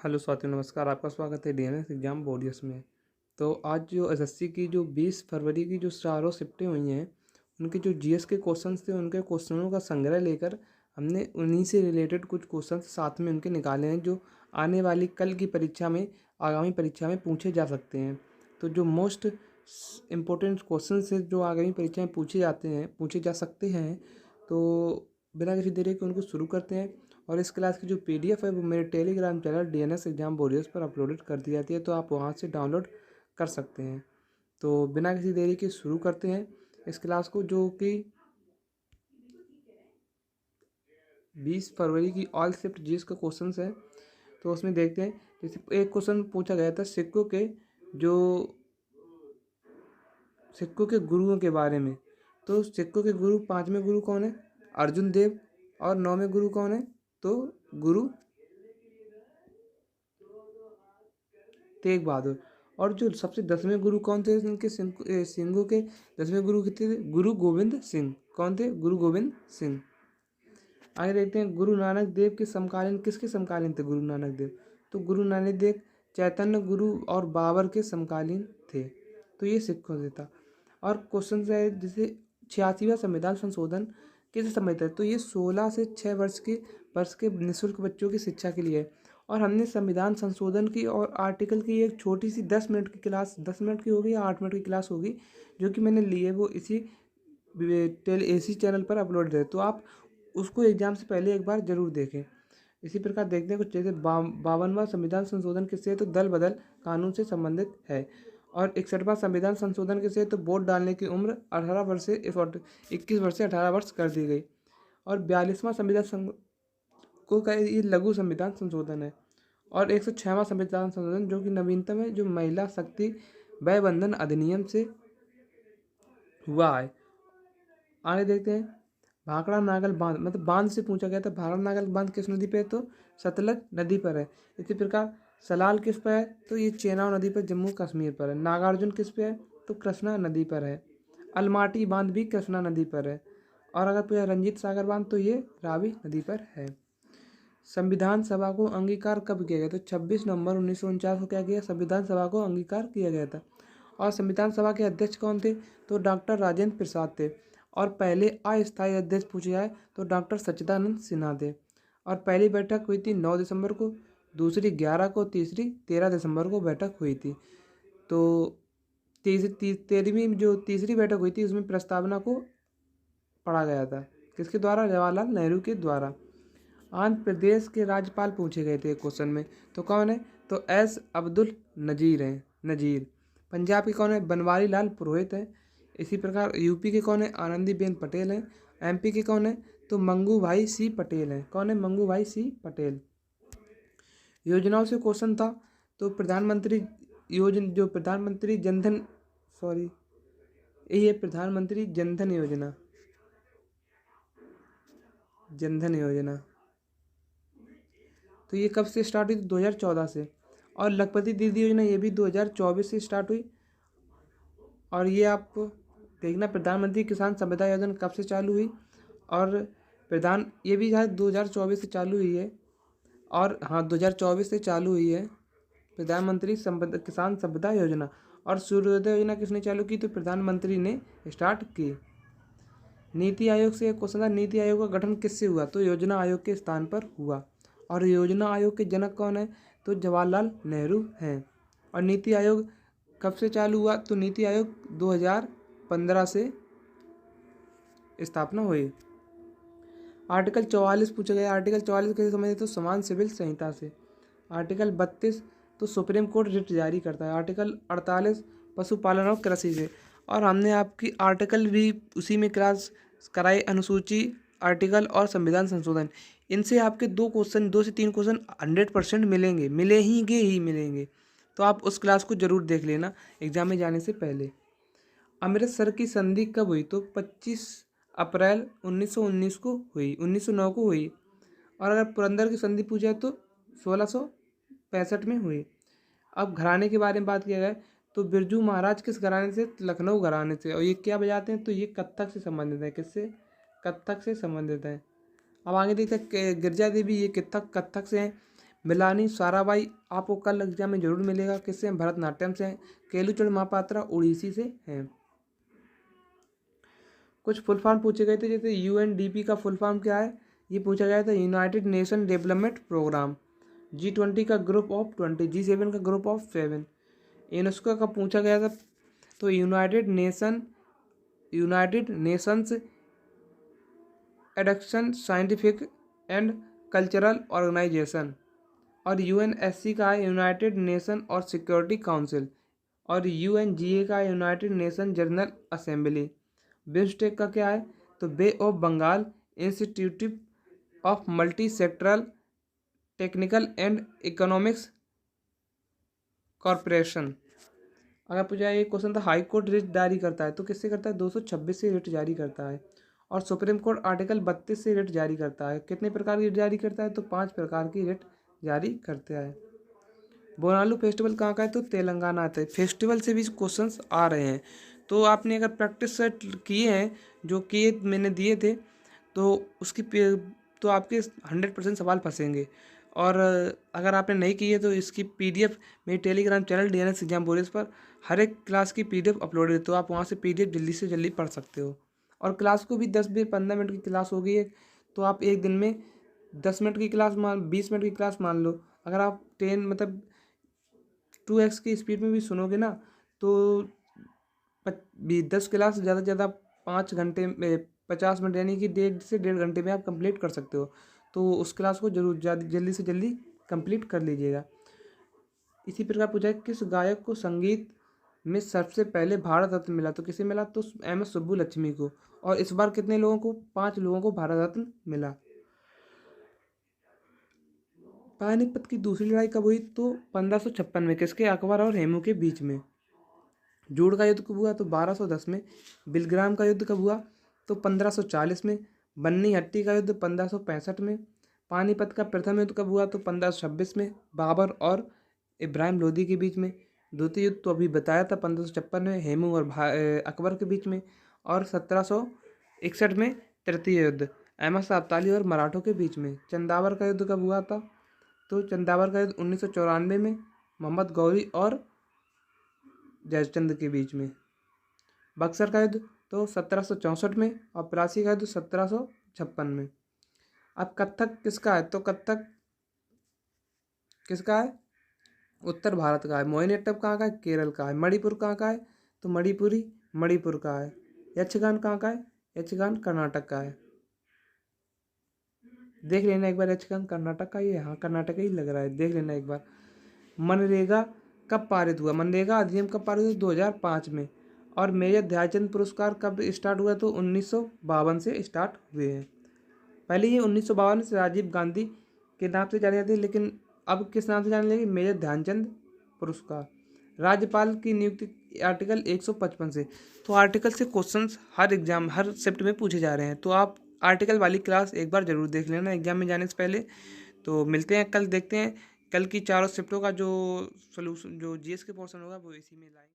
Hello साथियों, नमस्कार। आपका स्वागत है डीएनएस एग्जाम बोरियस में। तो आज जो एसएससी की जो 20 फरवरी की जो चारों शिफ्टें हुई हैं, उनके जो जीएस के क्वेश्चंस थे, उनके क्वेश्चनों का संग्रह लेकर हमने उन्हीं से रिलेटेड कुछ क्वेश्चंस साथ में उनके निकाले हैं, जो आने वाली कल की परीक्षा में, आगामी परीक्षा में पूछे जा सकते हैं। तो जो मोस्ट इम्पोर्टेंट क्वेश्चन है जो आगामी परीक्षा में पूछे जा सकते हैं, तो बिना किसी देरी के उनको शुरू करते हैं। और इस क्लास की जो पीडीएफ है वो मेरे टेलीग्राम चैनल डीएनएस एग्जाम बोरियस पर अपलोडेड कर दी जाती है, तो आप वहाँ से डाउनलोड कर सकते हैं। तो बिना किसी देरी के शुरू करते हैं इस क्लास को, जो कि 20 फरवरी की ऑल शिफ्ट जीएस का क्वेश्चन है। तो उसमें देखते हैं, जैसे एक क्वेश्चन पूछा गया था जो सिक्कों के गुरुओं के बारे में। तो सिक्कों के गुरु, 5वें गुरु कौन है? अर्जुन देव। और 9वें गुरु कौन है? तो गुरु तेग बहादुर। और जो सबसे 10वें गुरु कौन थे इनके सिंघों के? 10वें गुरु कितने थे? गुरु गोविंद सिंह। कौन थे? गुरु गोविंद सिंह। आगे देखते हैं, गुरु नानक देव के समकालीन किसके समकालीन थे गुरु नानक देव? तो गुरु नानक देव चैतन्य गुरु और बाबर के समकालीन थे। तो ये सिक्खों से था। और क्वेश्चन है, जैसे 86वां संविधान संशोधन किसे समझता है? तो ये 16 से 6 वर्ष के निःशुल्क बच्चों की शिक्षा के लिए है। और हमने संविधान संशोधन की और आर्टिकल की एक छोटी सी 10 मिनट की क्लास, 10 मिनट की होगी या 8 मिनट की क्लास होगी, जो कि मैंने ली है, वो इसी चैनल पर अपलोड है। तो आप उसको एग्जाम से पहले एक बार जरूर देखें। इसी प्रकार देखते हैं कुछ, जैसे 52वां संविधान संशोधन किससे है? तो दल बदल कानून से संबंधित है। और 61वां संविधान संशोधन किससे है? तो वोट डालने की उम्र 21 वर्ष से 18 वर्ष कर दी गई। और 42वां ये लघु संविधान संशोधन है। और 106वां संविधान संशोधन, जो कि नवीनतम है, जो महिला शक्ति वय बंधन अधिनियम से हुआ है। आगे देखते हैं, भाखड़ा नागल बांध, मतलब बांध से पूछा गया था। भाखड़ा नागल बांध किस नदी पे है? तो सतलज नदी पर है। इसी प्रकार सलाल किस पर है? तो ये चेनाब नदी पर, जम्मू कश्मीर पर है। नागार्जुन किस पे है? तो कृष्णा नदी पर है। अलमाटी बांध भी कृष्णा नदी पर है। और अगर पूछा रंजीत सागर बांध, तो ये रावी नदी पर है। संविधान सभा को अंगीकार कब किया गया? तो 26 नवंबर 1949 को क्या किया? संविधान सभा को अंगीकार किया गया था। और संविधान सभा के अध्यक्ष कौन थे? तो डॉक्टर राजेंद्र प्रसाद थे। और पहले अस्थायी अध्यक्ष पूछे जाए तो डॉक्टर सच्चिदानंद सिन्हा थे। और पहली बैठक हुई थी 9 दिसंबर को, दूसरी 11 को, तीसरी 13 दिसंबर को बैठक हुई थी। तो तीसरी बैठक हुई थी, उसमें प्रस्तावना को पढ़ा गया था। किसके द्वारा? जवाहरलाल नेहरू के द्वारा। आंध्र प्रदेश के राज्यपाल पूछे गए थे क्वेश्चन में, तो कौन है? तो एस अब्दुल नजीर। पंजाब के कौन है? बनवारी लाल पुरोहित है। इसी प्रकार यूपी के कौन है? आनंदीबेन पटेल है। एमपी के कौन है? तो मंगू भाई सी पटेल है। कौन है? मंगू भाई सी पटेल। योजनाओं से क्वेश्चन था, तो प्रधानमंत्री जनधन, सॉरी, यही है प्रधानमंत्री जनधन योजना। तो ये कब से स्टार्ट हुई? 2014 से। और लखपति दीदी योजना, ये भी 2024 से स्टार्ट हुई। और ये आप देखना, प्रधानमंत्री किसान संपदा योजना कब से चालू हुई? और ये भी शायद 2024 से चालू हुई है। और हाँ, 2024 से चालू हुई है प्रधानमंत्री किसान संपदा योजना। और सूर्योदय योजना किसने चालू की? तो प्रधानमंत्री ने स्टार्ट की। नीति आयोग से एक क्वेश्चन था, नीति आयोग का गठन किससे हुआ? तो योजना आयोग के स्थान पर हुआ। और योजना आयोग के जनक कौन है? तो जवाहरलाल नेहरू हैं। और नीति आयोग कब से चालू हुआ? तो नीति आयोग 2015 से स्थापना हुई। आर्टिकल 44 पूछा गया। आर्टिकल 44 कैसे समझे? तो समान सिविल संहिता से। आर्टिकल 32 तो सुप्रीम कोर्ट रिट जारी करता है। आर्टिकल 48 पशुपालन और कृषि से। और हमने आपकी आर्टिकल भी उसी में क्लास कराई, अनुसूची, आर्टिकल और संविधान संशोधन। इनसे आपके 2 से 3 क्वेश्चन 100% मिलेंगे। तो आप उस क्लास को जरूर देख लेना एग्जाम में जाने से पहले। अमृतसर की संधि कब हुई? तो 25 अप्रैल 1919 को हुई, 1909 को हुई। और अगर पुरंदर की संधि पूछा है तो 1665 में हुई। अब घराने के बारे में बात किया जाए तो बिरजू महाराज किस घराने से? लखनऊ घराने से। और ये क्या बजाते हैं? तो ये कत्थक से संबंधित है। किससे? कत्थक से संबंधित है। अब आगे देखते हैं, गिरजा देवी, ये कत्थक से हैं। मिलानी साराबाई आपको कल एग्जाम में जरूर मिलेगा। किससे? भरतनाट्यम से। केलुचरण महापात्रा उड़ीसी से हैं। कुछ फुल फॉर्म पूछे गए थे, जैसे यूएनडीपी का फुल फॉर्म क्या है, ये पूछा गया था United nation development programme. G20 का ग्रुप ऑफ 20, G7 का ग्रुप ऑफ 7। यूनेस्को का पूछा गया था, तो United Nations education scientific and cultural organisation. और यूएनएससी का है यूनाइटेड नेशन और सिक्योरिटी काउंसिल। और यूएनजीए का United Nation General Assembly. BIMSTEC का क्या है, तो Bay of Bengal Institute of Multi Sectoral Technical and Economics Corporation. अगर पूछा ये क्वेश्चन था, हाई कोर्ट रिट जारी करता है तो किससे करता है? 226 से रिट जारी करता है। और सुप्रीम कोर्ट आर्टिकल 32 से रिट जारी करता है। कितने प्रकार की रिट जारी करता है? तो 5 प्रकार की रिट जारी करता है। बोनालू फेस्टिवल कहाँ का है? तो तेलंगाना आता है। फेस्टिवल से भी क्वेश्चंस आ रहे हैं, तो आपने अगर प्रैक्टिस सेट किए हैं, जो किए मैंने दिए थे, तो तो आपके 100% सवाल फंसेंगे। और अगर आपने नहीं किए तो इसकी पीडीएफ मेरे Telegram channel DNS exam warriors पर हर एक क्लास की पीडीएफ अपलोड है, तो आप वहाँ से पीडीएफ जल्दी से जल्दी पढ़ सकते हो। और क्लास को भी 10-15 मिनट की क्लास होगी है, तो आप एक दिन में 10 मिनट की क्लास 20 मिनट की क्लास मान लो। अगर आप 2x की स्पीड में भी सुनोगे ना, तो 10 क्लास ज़्यादा से ज़्यादा 5 घंटे में 50 मिनट, यानी कि 1.5 से 1.5 घंटे में आप कंप्लीट कर सकते हो। तो उस क्लास को जरूर जल्दी से जल्दी कंप्लीट कर लीजिएगा। इसी प्रकार पूछा है, किस गायक को संगीत में सबसे पहले भारत रत्न मिला? तो किसे मिला? तो MS सुब्बुलक्ष्मी को। और इस बार कितने लोगों को? 5 लोगों को भारत रत्न मिला। पानीपत की दूसरी लड़ाई कब हुई? तो 1556 में। किसके? अकबर और हेमू के बीच में। जूड़ का युद्ध कब हुआ? तो 1210 में। बिलग्राम का युद्ध कब हुआ? तो 1540 में। बन्नी हट्टी का युद्ध 1565 में। पानीपत का प्रथम युद्ध कब हुआ? तो 1526 में, बाबर और इब्राहिम लोदी के बीच में। द्वितीय युद्ध तो अभी बताया था 1556 में, हेमू और अकबर के बीच में। और 1761 में तृतीय युद्ध, अहमद शाह अब्दाली और मराठों के बीच में। चंदावर का युद्ध कब हुआ था? तो चंदावर का युद्ध 1994 में, मोहम्मद गौरी और जयचंद के बीच में। बक्सर का युद्ध तो 1764 में। और प्लासी का युद्ध 1756 में। अब कथक किसका है? तो कथक किसका है? उत्तर भारत का है। मोहिनीअट्टम कहाँ का है? केरल का है। मणिपुर कहाँ का है? तो मणिपुरी मणिपुर का है। यक्षगान कहाँ का है? यक्षगान कर्नाटक का है। देख लेना एक बार, यक्षगान कर्नाटक का ही है। हाँ, कर्नाटक ही लग रहा है, देख लेना एक बार। मनरेगा कब पारित हुआ? मनरेगा अधिनियम कब पारित हुआ? 2005 में। और मेजर ध्यानचंद पुरस्कार कब स्टार्ट हुआ? तो 1952 से स्टार्ट हुए हैं। पहले ये 1952 से राजीव गांधी के नाम से जाने जाते हैं, लेकिन अब किस नाम से जाने लगे? मेजर ध्यानचंद पुरस्कार। राज्यपाल की नियुक्ति आर्टिकल 155 से। तो आर्टिकल से क्वेश्चंस हर शिफ्ट में पूछे जा रहे हैं, तो आप आर्टिकल वाली क्लास एक बार जरूर देख लेना एग्जाम में जाने से पहले। तो मिलते हैं कल, देखते हैं कल की चारों शिफ्टों का जो सोल्यूशन, जो जीएस के पोर्शन होगा वो इसी में लाएंगे।